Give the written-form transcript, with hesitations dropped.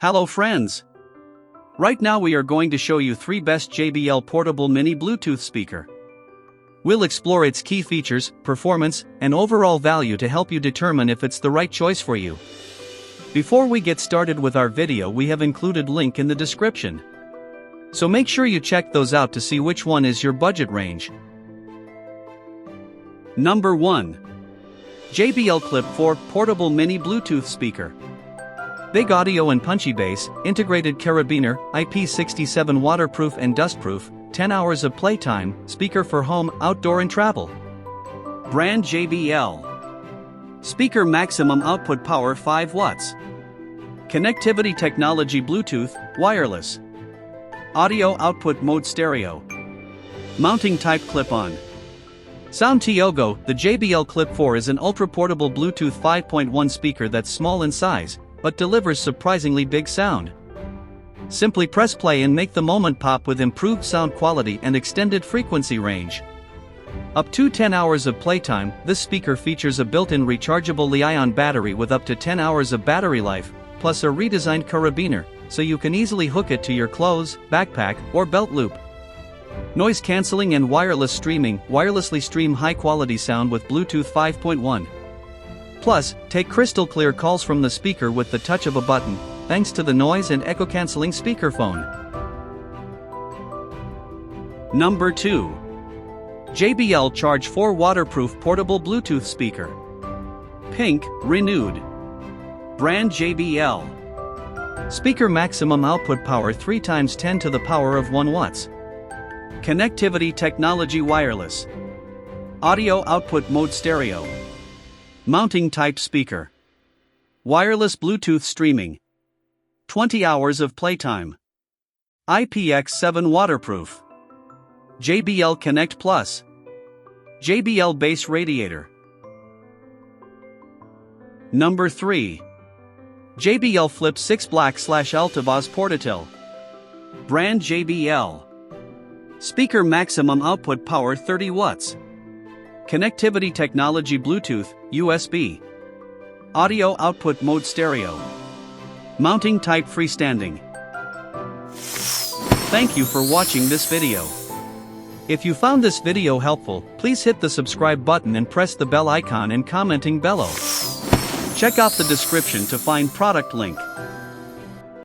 Hello friends! Right now we are going to show you 3 best JBL portable mini Bluetooth speaker. We'll explore its key features, performance, and overall value to help you determine if it's the right choice for you. Before we get started with our video, we have included link in the description. So make sure you check those out to see which one is your budget range. Number 1. JBL Clip 4 Portable Mini Bluetooth Speaker. Big audio and punchy bass, integrated carabiner, IP67 waterproof and dustproof, 10 hours of playtime, speaker for home, outdoor and travel. Brand JBL. Speaker maximum output power 5 watts. Connectivity technology Bluetooth, wireless. Audio output mode stereo. Mounting type clip-on. Sound Tiogo. The JBL Clip 4 is an ultra-portable Bluetooth 5.1 speaker that's small in size, but delivers surprisingly big sound. Simply press play and make the moment pop with improved sound quality and extended frequency range. Up to 10 hours of playtime. This speaker features a built-in rechargeable Li-ion battery with up to 10 hours of battery life, plus a redesigned carabiner, so you can easily hook it to your clothes, backpack, or belt loop. Noise cancelling and wireless streaming. Wirelessly stream high-quality sound with Bluetooth 5.1. Plus, take crystal clear calls from the speaker with the touch of a button, thanks to the noise and echo cancelling speakerphone. Number 2. JBL Charge 4 Waterproof Portable Bluetooth Speaker. Pink, renewed. Brand JBL. Speaker maximum output power 3 times 10 to the power of 1 watts. Connectivity technology wireless. Audio output mode stereo. Mounting type speaker. Wireless Bluetooth streaming. 20 hours of playtime. IPX7 waterproof. JBL Connect Plus. JBL base radiator. Number 3. JBL Flip 6 Black/Altavoz Portatil. Brand JBL. Speaker maximum output power 30 watts. Connectivity technology Bluetooth, USB. Audio output mode stereo. Mounting type freestanding. Thank you for watching this video. If you found this video helpful, please hit the subscribe button and press the bell icon and commenting below. Check out the description to find product link.